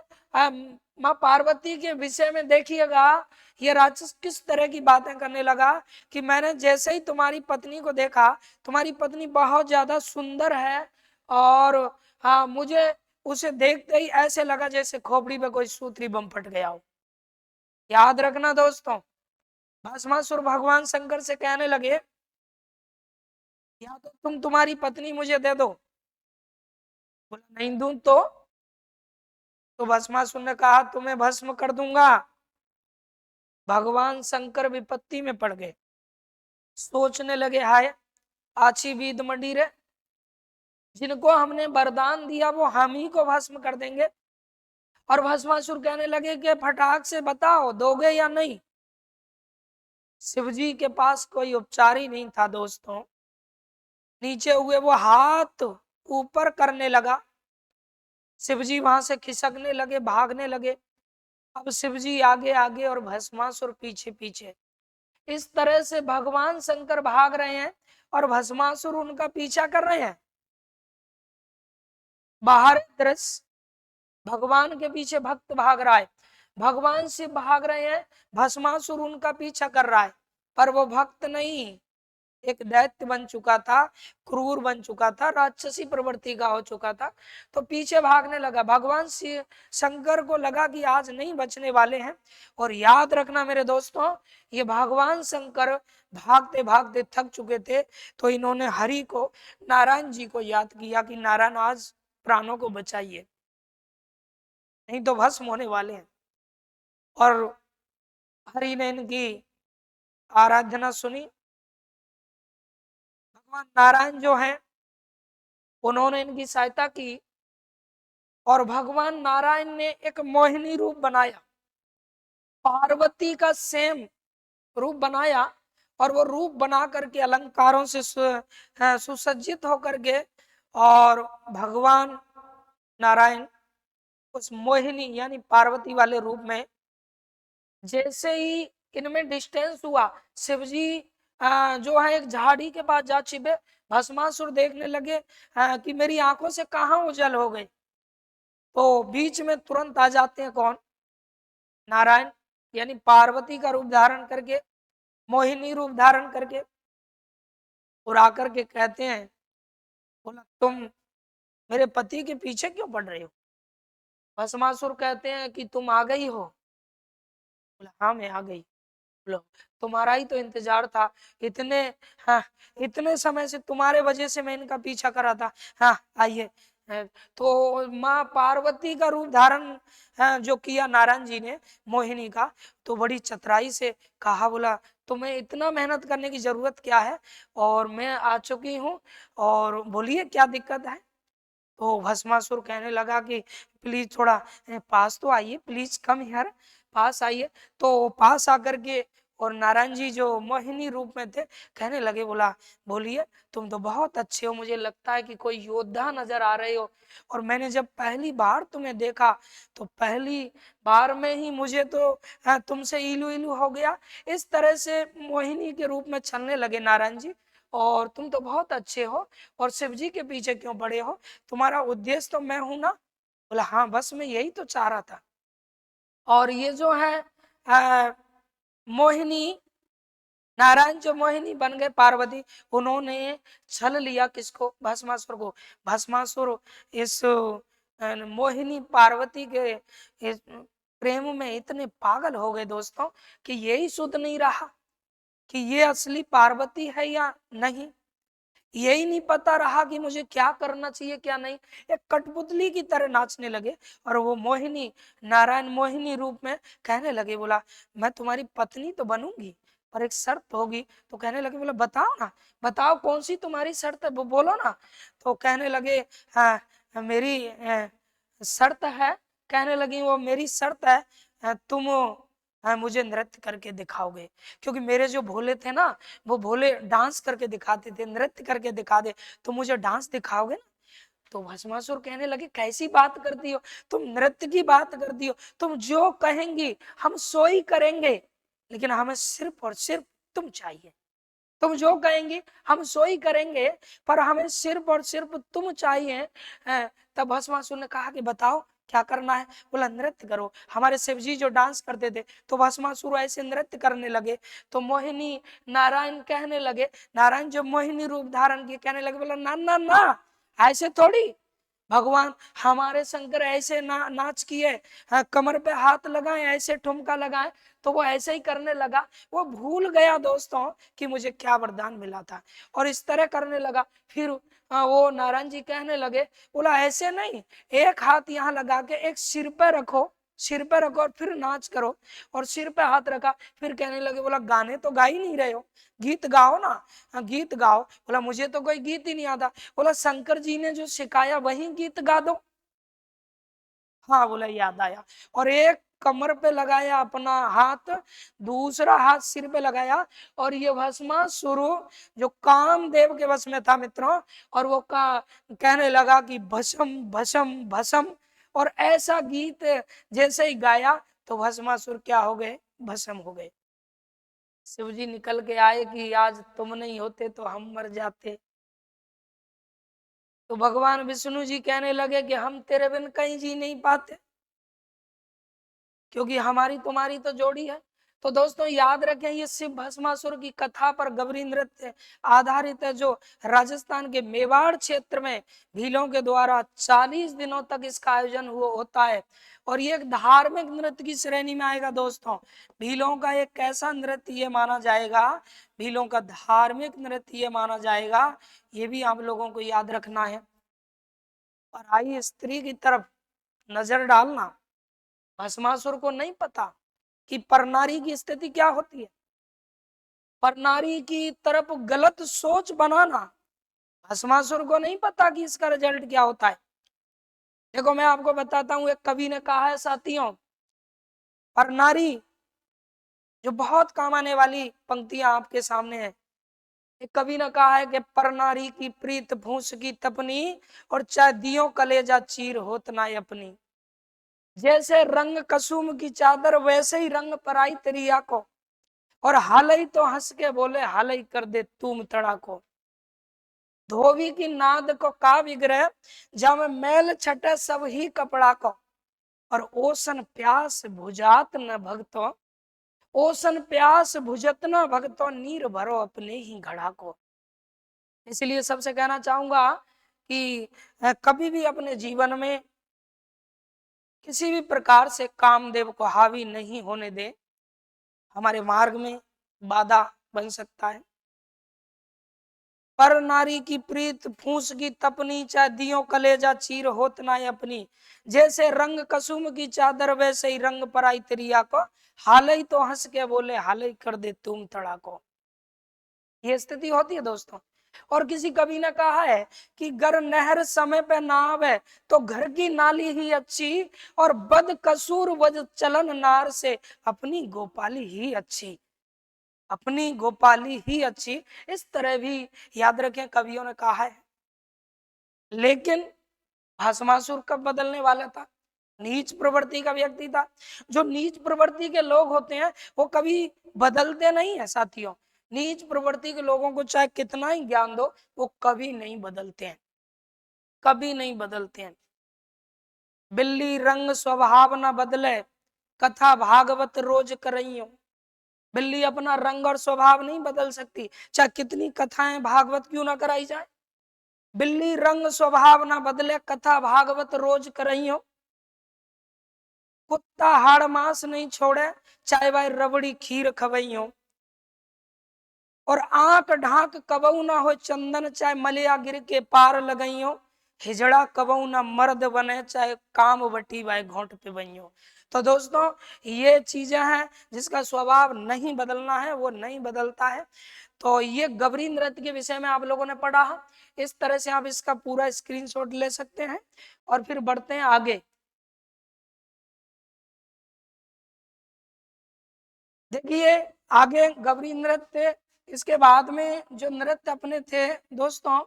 माँ पार्वती के विषय में देखिएगा, ये राक्षस किस तरह की बातें करने लगा कि मैंने जैसे ही तुम्हारी पत्नी को देखा, तुम्हारी पत्नी बहुत ज्यादा सुंदर है, और हाँ, मुझे उसे देखते ही ऐसे लगा जैसे खोपड़ी पे कोई सूत्री बम फट गया हो। याद रखना दोस्तों, भस्मासुर भगवान शंकर से कहने लगे या तो तुम्हारी पत्नी मुझे दे दो। बोला नहीं दूं तो भस्मासुर ने कहा तुम्हें भस्म कर दूंगा। भगवान शंकर विपत्ति में पड़ गए, सोचने लगे हाय आछी बीद मंडीरे, जिनको हमने वरदान दिया वो हम ही को भस्म कर देंगे। और भस्मासुर कहने लगे कि फटाक से बताओ दोगे या नहीं। शिवजी के पास कोई उपचार ही नहीं था दोस्तों। नीचे हुए वो हाथ ऊपर करने लगा, शिवजी वहां से खिसकने लगे, भागने लगे। अब शिवजी आगे आगे और भस्मासुर पीछे पीछे। इस तरह से भगवान शंकर भाग रहे हैं और भस्मासुर उनका पीछा कर रहे हैं। बाहर दृश्य, भगवान के पीछे भक्त भाग रहा है, भगवान शिव भाग रहे हैं, भस्मासुर उनका पीछा कर रहा है। पर वो भक्त नहीं, एक दैत्य बन चुका था, क्रूर बन चुका था, राक्षसी प्रवृत्ति का हो चुका था, तो पीछे भागने लगा। भगवान शिव शंकर को लगा कि आज नहीं बचने वाले हैं। और याद रखना मेरे दोस्तों, ये भगवान शंकर भागते भागते थक चुके थे, तो इन्होंने हरि को, नारायण जी को याद किया कि नारायण आज प्राणों को बचाइए, नहीं तो भस्म होने वाले हैं। और हरि ने इनकी आराधना सुनी। भगवान नारायण जो हैं उन्होंने इनकी सहायता की, और भगवान नारायण ने एक मोहिनी रूप बनाया, पार्वती का सेम रूप बनाया, और वो रूप बना करके अलंकारों से सुसज्जित होकर के, और भगवान नारायण उस मोहिनी यानी पार्वती वाले रूप में, जैसे ही इनमें डिस्टेंस हुआ, शिवजी जो है एक झाड़ी के पास जा छिपे। भस्मासुर देखने लगे कि मेरी आंखों से कहाँ उजल हो गई, तो बीच में तुरंत आ जाते हैं कौन, नारायण, यानी पार्वती का रूप धारण करके, मोहिनी रूप धारण करके, और आकर के कहते हैं, बोला तुम मेरे पति के पीछे क्यों पड़ रहे हो। भस्मासुर कहते हैं कि तुम आ गई हो। बोला हाँ मैं आ गई। बोलो तुम्हारा ही तो इंतजार था, इतने हाँ इतने समय से तुम्हारे वजह से मैं इनका पीछा कर रहा था। हाँ आइए। तो माँ पार्वती का रूप धारण जो किया नारायण जी ने मोहिनी का, तो बड़ी चतुराई से कहा, बोला तुम्हें इतना मेहनत करने की जरूरत क्या है, और मैं आ चुकी हूँ, और बोलिए क्या दिक्कत है। तो भस्मासुर कहने लगा कि प्लीज थोड़ा पास तो आइए, प्लीज कम हियर, पास आइए। तो पास आकर के, और नारायण जी जो मोहिनी रूप में थे कहने लगे, बोला बोलिए तुम तो बहुत अच्छे हो, मुझे लगता है कि कोई योद्धा नजर आ रहे हो, और मैंने जब पहली बार तुम्हें देखा तो पहली बार में ही मुझे तो तुमसे इलू इलू हो गया। इस तरह से मोहिनी के रूप में चलने लगे नारायण जी, और तुम तो बहुत अच्छे हो, और शिव जी के पीछे क्यों पड़े हो, तुम्हारा उद्देश्य तो मैं हूं ना। बोला हाँ बस मैं यही तो चाह रहा था। और ये जो है मोहिनी, नारायण जो मोहिनी बन गए पार्वती, उन्होंने छल लिया किसको, भस्मासुर को। भस्मासुर इस मोहिनी पार्वती के इस प्रेम में इतने पागल हो गए दोस्तों कि यही सुध नहीं रहा कि ये असली पार्वती है या नहीं, यही नहीं पता रहा कि मुझे क्या करना चाहिए क्या नहीं। एक कठपुतली की तरह नाचने लगे, और वो मोहिनी, नारायण मोहिनी रूप में कहने लगे, बोला मैं तुम्हारी पत्नी तो बनूंगी पर एक शर्त होगी। तो कहने लगे, बोला बताओ ना, बताओ कौन सी तुम्हारी शर्त है, वो बोलो ना। तो कहने लगे हाँ मेरी शर्त है, कहने लगी वो मेरी शर्त है, तुम मुझे नृत्य करके दिखाओगे, क्योंकि मेरे जो भोले थे ना, वो भोले डांस करके दिखाते थे, नृत्य करके दिखा दे, तो मुझे डांस दिखाओगे ना। तो भस्मासुर कहने लगे कैसी बात करती हो तुम, नृत्य की बात करती हो, तुम जो कहेंगी हम सो ही करेंगे, लेकिन हमें सिर्फ और सिर्फ तुम चाहिए। तुम जो कहेंगी हम सो ही करेंगे, पर हमें सिर्फ और सिर्फ तुम चाहिए। तब भस्मासुर ने कहा कि बताओ क्या करना है। बोला नृत्य करो। हमारे शिव जी जो डांस करते थे, तो भस्मासुर ऐसे नृत्य करने लगे। तो मोहिनी नारायण कहने लगे, नारायण जो मोहिनी रूप धारण किए कहने लगे, बोला ना ना ना, ऐसे थोड़ी भगवान, हमारे शंकर ऐसे नाच किए, हाँ, कमर पे हाथ लगाए, ऐसे ठुमका लगाए। तो वो ऐसे ही करने लगा। वो भूल गया दोस्तों कि मुझे क्या वरदान मिला था, और इस तरह करने लगा। फिर वो नारायण जी कहने लगे, बोला ऐसे नहीं, एक हाथ यहाँ लगा के एक सिर पे रखो, सिर पे रखो और फिर नाच करो। और सिर पे हाथ रखा, फिर कहने लगे, बोला गाने तो गा ही नहीं रहे हो, गीत गाओ ना। हाँ गीत गाओ। बोला मुझे तो कोई गीत ही नहीं आता। बोला शंकर जी ने जो सिखाया वही गीत गा दो। हाँ बोला याद आया। और एक कमर पे लगाया अपना हाथ, दूसरा हाथ सिर पे लगाया, और ये भस्मासुर जो कामदेव के वश में था मित्रों, और वो कहने लगा कि भस्म भस्म भस्म। और ऐसा गीत जैसे ही गाया तो भस्मासुर क्या हो गए, भस्म हो गए। शिव जी निकल के आए कि आज तुम नहीं होते तो हम मर जाते। तो भगवान विष्णु जी कहने लगे कि हम तेरे बिन कहीं जी नहीं पाते, क्योंकि हमारी तुम्हारी तो जोड़ी है। तो दोस्तों याद रखें, ये शिव भस्मासुर की कथा पर गौरी नृत्य आधारित है, जो राजस्थान के मेवाड़ क्षेत्र में भीलों के द्वारा 40 दिनों तक इसका आयोजन होता है। और ये एक धार्मिक नृत्य की श्रेणी में आएगा दोस्तों। भीलों का एक कैसा नृत्य ये माना जाएगा, भीलों का धार्मिक नृत्य ये माना जाएगा, ये भी आप लोगों को याद रखना है। और आई स्त्री की तरफ नजर डालना, भस्मासुर को नहीं पता कि परनारी की स्थिति क्या होती है। परनारी की तरफ गलत सोच बनाना, भस्मासुर को नहीं पता कि इसका रिजल्ट क्या होता है। देखो मैं आपको बताता हूं, एक कवि ने कहा है साथियों, परनारी, जो बहुत काम आने वाली पंक्तियां आपके सामने है। एक कवि ने कहा है कि परनारी की प्रीत भूस की तपनी, और चाहे दियो कलेजा चीर होत ना अपनी। जैसे रंग कसुम की चादर वैसे ही रंग पराई तेरिया को, और हाल ही तो हंस के बोले हाल ही कर दे तुम तड़ा को। धोबी की नाद को का विग्रह, जब मैल छटे सब ही कपड़ा को। और ओसन प्यास भुजात न भगतो, ओसन प्यास भुजत न भगतो, नीर भरो अपने ही घड़ा को। इसलिए सबसे कहना चाहूंगा कि कभी भी अपने जीवन में किसी भी प्रकार से कामदेव को हावी नहीं होने दे, हमारे मार्ग में बाधा बन सकता है। पर नारी की प्रीत फूस की तपनी, चाहे दियो कलेजा चीर होत ना अपनी। जैसे रंग कसुम की चादर वैसे ही रंग पराई तिरिया को, हाल ही तो हंस के बोले हाल ही कर दे तुम तड़ा को। ये स्थिति होती है दोस्तों। और किसी कवि ने कहा है कि गर नहर समय पे ना आवे तो घर की नाली ही अच्छी, और बद कसूर वज चलन नार से अपनी गोपाली ही अच्छी, अपनी गोपाली ही अच्छी। इस तरह भी याद रखें कवियों ने कहा है। लेकिन भस्मासुर कब बदलने वाला था, नीच प्रवृत्ति का व्यक्ति था। जो नीच प्रवृत्ति के लोग होते हैं वो कभी बदलते नहीं है साथियों। नीच प्रवृत्ति के लोगों को चाहे कितना ही ज्ञान दो, वो कभी नहीं बदलते हैं, कभी नहीं बदलते हैं। बिल्ली रंग स्वभाव न बदले, कथा भागवत रोज करइयो। बिल्ली अपना रंग और स्वभाव नहीं बदल सकती, चाहे कितनी कथाएं भागवत क्यों ना कराई जाए। बिल्ली रंग स्वभाव ना बदले, कथा भागवत रोज करइयो। कुत्ता हाड़ मांस नहीं छोड़े, चाहे वह रबड़ी खीर खवइयो। और आंख ढाक कबऊ ना हो चंदन, चाहे मलिया गिर के पार लगइयो। हिजड़ा कबऊ ना मर्द बने, चाहे काम बटी वाय घोंट पे बइयो। तो दोस्तों ये चीजें हैं जिसका स्वभाव नहीं बदलना है, वो नहीं बदलता है। तो ये गबरी नृत्य के विषय में आप लोगों ने पढ़ा है। इस तरह से आप इसका पूरा स्क्रीनशॉट ले सकते हैं। और फिर बढ़ते हैं आगे। देखिए आगे गबरी नृत्य, इसके बाद में जो नृत्य अपने थे दोस्तों,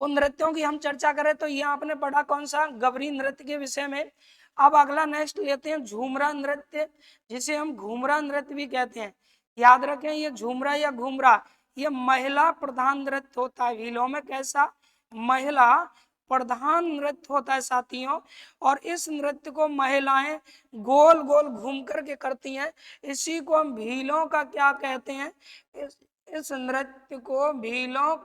उन नृत्यों की हम चर्चा करें तो ये आपने पढ़ा कौन सा, गवरी नृत्य के विषय में। अब अगला नेक्स्ट लेते हैं झूमरा नृत्य, जिसे हम घूमरा नृत्य भी कहते हैं। याद रखें ये झूमरा या घूमरा ये महिला प्रधान नृत्य होता है। भीलों में कैसा, महिला प्रधान नृत्य होता है साथियों। और इस नृत्य को महिलाएं गोल गोल घूम करके करती हैं। इसी को हम भीलों का क्या कहते हैं, इस नृत्य को भीलों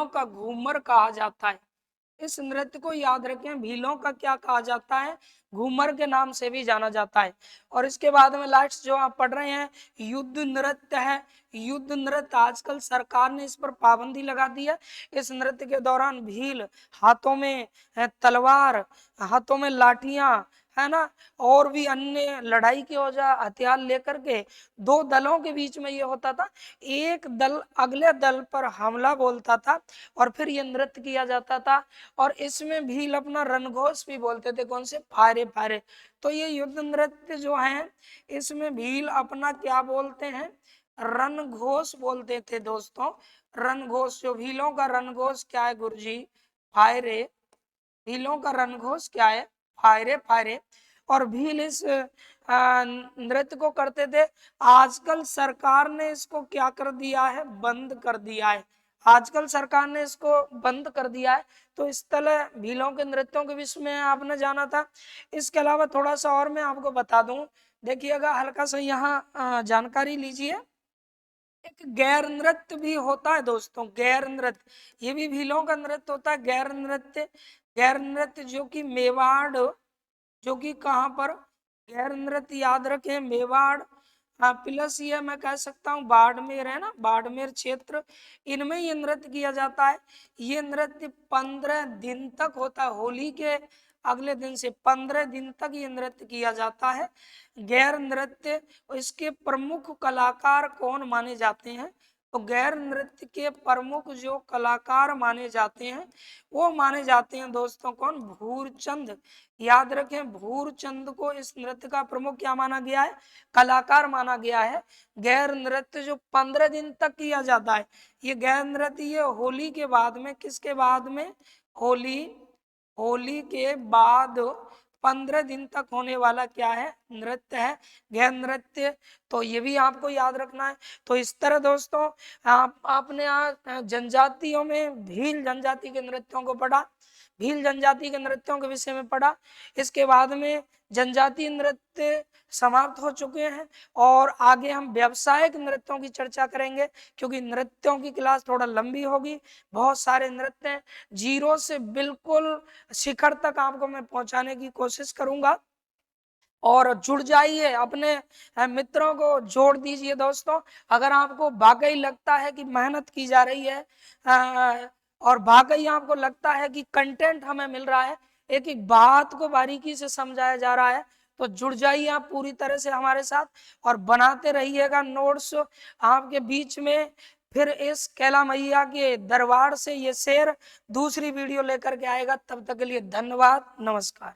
का घूमर कहा जाता है। इस नृत्य को याद रखें, भीलों का क्या कहा जाता है, घूमर के नाम से भी जाना जाता है। और इसके बाद में लास्ट जो आप पढ़ रहे हैं युद्ध नृत्य है। युद्ध नृत्य आजकल सरकार ने इस पर पाबंदी लगा दी है। इस नृत्य के दौरान भील हाथों में तलवार, हाथों में लाठियां, है ना, और भी अन्य लड़ाई के औजार हथियार लेकर के दो दलों के बीच में ये होता था। एक दल अगले दल पर हमला बोलता था और फिर ये नृत्य किया जाता था। और इसमें भील अपना रणघोष भी बोलते थे, कौन से, फायरे फायरे। तो ये युद्ध नृत्य जो है इसमें भील अपना क्या बोलते हैं, रणघोष बोलते थे दोस्तों। रणघोष, जो भीलों का रणघोष क्या है गुरुजी, फायरे। भीलों का रणघोष क्या है, फायरे फायरे। और भील इस नृत्य को करते थे। आजकल सरकार ने इसको क्या कर दिया है, बंद कर दिया है। आजकल सरकार ने इसको बंद कर दिया है। तो इस तरह भीलों के नृत्यों के विषय में आपने जाना था। इसके अलावा थोड़ा सा और मैं आपको बता दूं, देखिएगा हल्का सा यहाँ जानकारी लीजिए। एक गैर नृत्य भी होता है दोस्तों, गैर नृत्य, ये भी भीलों का नृत्य होता है, गैर नृत्य। गैर नृत्य जो कि मेवाड़, जो कि कहाँ पर, गैर नृत्य याद रखें मेवाड़, प्लस ये मैं कह सकता हूँ बाड़मेर, है ना, बाड़मेर क्षेत्र, इनमें ये नृत्य किया जाता है। ये नृत्य 15 दिन तक होता है। होली के अगले दिन से 15 दिन तक ये नृत्य किया जाता है, गैर नृत्य। इसके प्रमुख कलाकार कौन माने जाते हैं, तो गैर नृत्य के प्रमुख जो कलाकार माने जाते हैं वो माने जाते हैं दोस्तों कौन, भूरचंद। याद रखें भूरचंद को इस नृत्य का प्रमुख क्या माना गया है, कलाकार माना गया है। गैर नृत्य जो 15 दिन तक किया जाता है, ये गैर नृत्य ये होली के बाद में, किसके बाद में, होली के बाद 15 दिन तक होने वाला क्या है, नृत्य है, गैर नृत्य। तो ये भी आपको याद रखना है। तो इस तरह दोस्तों आपने जनजातियों में भील जनजाति के नृत्यों को पढ़ा, भील जनजाति के नृत्यों के विषय में पढ़ा। इसके बाद में जनजातीय नृत्य समाप्त हो चुके हैं और आगे हम व्यावसायिक नृत्यों की चर्चा करेंगे, क्योंकि नृत्यों की क्लास थोड़ा लंबी होगी। बहुत सारे नृत्य हैं, जीरो से बिल्कुल शिखर तक आपको मैं पहुंचाने की कोशिश करूंगा। और जुड़ जाइए, अपने मित्रों को जोड़ दीजिए दोस्तों। अगर आपको वाकई लगता है कि मेहनत की जा रही है और वाकई आपको लगता है कि कंटेंट हमें मिल रहा है, एक एक बात को बारीकी से समझाया जा रहा है, तो जुड़ जाइए आप पूरी तरह से हमारे साथ और बनाते रहिएगा नोट्स आपके बीच में। फिर इस कैला मैया के दरबार से ये शेर दूसरी वीडियो लेकर के आएगा। तब तक के लिए धन्यवाद, नमस्कार।